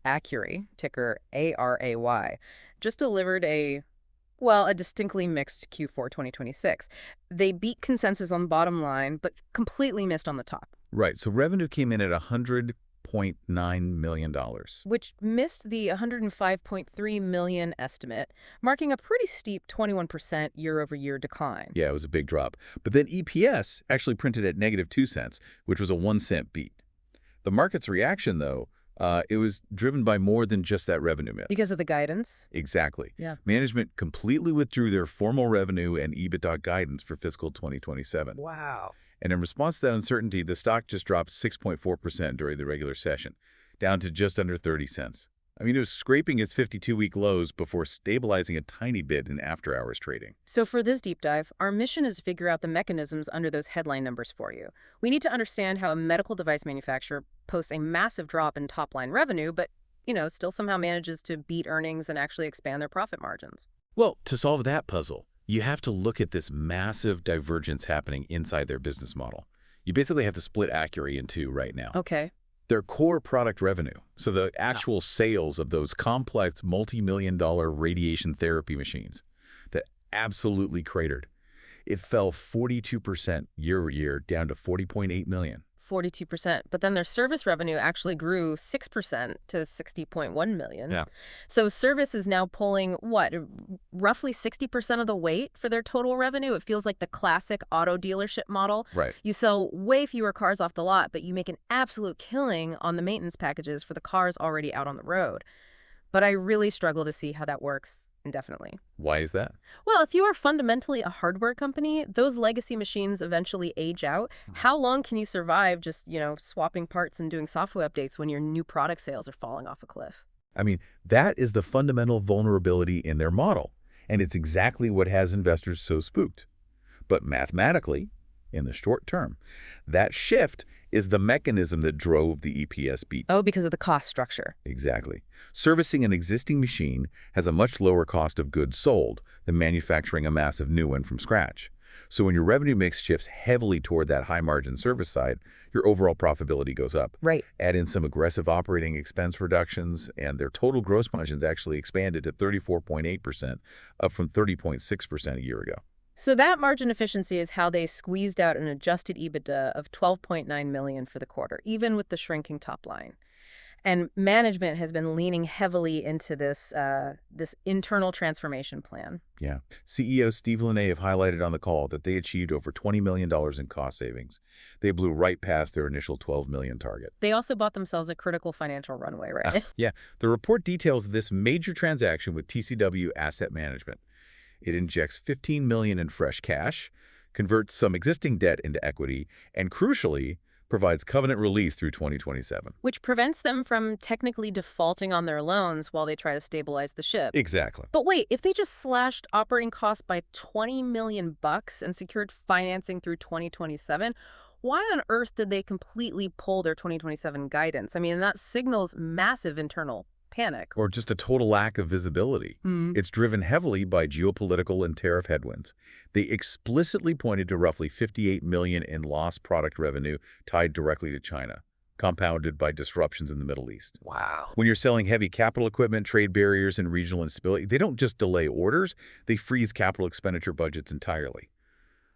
Accuray, ticker ARAY, just delivered a distinctly mixed Q4 2026. They beat consensus on the bottom line, but completely missed on the top, Right, so revenue came in at $100.9 million. which missed the 105.3 million estimate, marking a pretty steep 21% year-over-year decline. Yeah, it was a big drop. But then EPS actually printed at -2 cents, which was a 1-cent beat. The market's reaction, though, it was driven by more than just that revenue miss. Because of the guidance? Exactly. Yeah. Management completely withdrew their formal revenue and EBITDA guidance for fiscal 2027. Wow. And in response to that uncertainty, the stock just dropped 6.4% during the regular session, down to just under 30 cents. I mean, it was scraping its 52-week lows before stabilizing a tiny bit in after-hours trading. So for this deep dive, our mission is to figure out the mechanisms under those headline numbers for you. We need to understand how a medical device manufacturer posts a massive drop in top-line revenue, but, still somehow manages to beat earnings and actually expand their profit margins. Well, to solve that puzzle, you have to look at this massive divergence happening inside their business model. You basically have to split Accuray in two right now. Okay. Their core product revenue, so the actual sales of those complex multi-million-dollar radiation therapy machines that absolutely cratered. It fell 42% year-over-year, down to $40.8 million. 42%. But then their service revenue actually grew 6% to $60.1 million. Yeah. So service is now pulling, roughly 60% of the weight for their total revenue? It feels like the classic auto dealership model. Right. You sell way fewer cars off the lot, but you make an absolute killing on the maintenance packages for the cars already out on the road. But I really struggle to see how that works indefinitely. Why is that? Well, if you are fundamentally a hardware company, those legacy machines eventually age out. How long can you survive just, swapping parts and doing software updates when your new product sales are falling off a cliff? I mean, that is the fundamental vulnerability in their model, and it's exactly what has investors so spooked. But mathematically, in the short term, that shift is the mechanism that drove the EPS beat. Oh, because of the cost structure. Exactly. Servicing an existing machine has a much lower cost of goods sold than manufacturing a massive new one from scratch. So when your revenue mix shifts heavily toward that high-margin service side, your overall profitability goes up. Right. Add in some aggressive operating expense reductions, and their total gross margins actually expanded to 34.8%, up from 30.6% a year ago. So that margin efficiency is how they squeezed out an adjusted EBITDA of $12.9 million for the quarter, even with the shrinking top line. And management has been leaning heavily into this internal transformation plan. Yeah. CEO Steve Linne have highlighted on the call that they achieved over $20 million in cost savings. They blew right past their initial $12 million target. They also bought themselves a critical financial runway, right? Yeah. The report details this major transaction with TCW Asset Management. It injects $15 million in fresh cash, converts some existing debt into equity, and crucially, provides covenant relief through 2027. Which prevents them from technically defaulting on their loans while they try to stabilize the ship. Exactly. But wait, if they just slashed operating costs by $20 million and secured financing through 2027, why on earth did they completely pull their 2027 guidance? I mean, that signals massive internal panic. Or just a total lack of visibility. It's driven heavily by geopolitical and tariff headwinds. They explicitly pointed to roughly $58 million in lost product revenue tied directly to China, compounded by disruptions in the Middle East. Wow. When you're selling heavy capital equipment, trade barriers, and regional instability, they don't just delay orders, they freeze capital expenditure budgets entirely.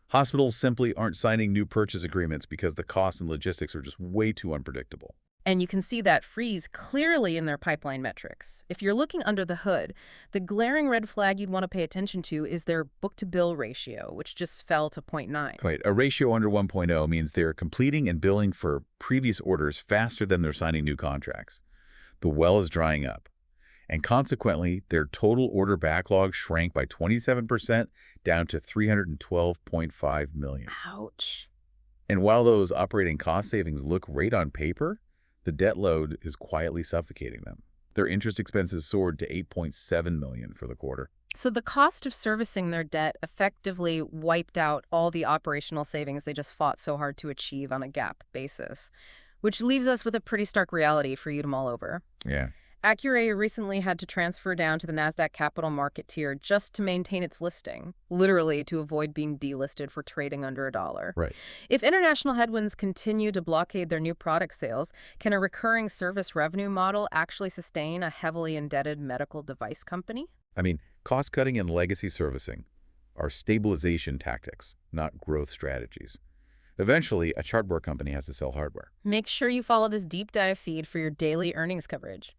Hospitals simply aren't signing new purchase agreements because the costs and logistics are just way too unpredictable. And you can see that freeze clearly in their pipeline metrics. If you're looking under the hood, the glaring red flag you'd want to pay attention to is their book-to-bill ratio, which just fell to 0.9. Right. A ratio under 1.0 means they're completing and billing for previous orders faster than they're signing new contracts. The well is drying up. And consequently, their total order backlog shrank by 27%, down to $312.5 million. Ouch. And while those operating cost savings look great on paper, the debt load is quietly suffocating them. Their interest expenses soared to $8.7 million for the quarter. So the cost of servicing their debt effectively wiped out all the operational savings they just fought so hard to achieve on a GAAP basis, which leaves us with a pretty stark reality for you to mull over. Yeah. Accuray recently had to transfer down to the Nasdaq Capital Market tier just to maintain its listing, literally to avoid being delisted for trading under $1. Right. If international headwinds continue to blockade their new product sales, can a recurring service revenue model actually sustain a heavily indebted medical device company? I mean, cost-cutting and legacy servicing are stabilization tactics, not growth strategies. Eventually, a chartboard company has to sell hardware. Make sure you follow this deep dive feed for your daily earnings coverage.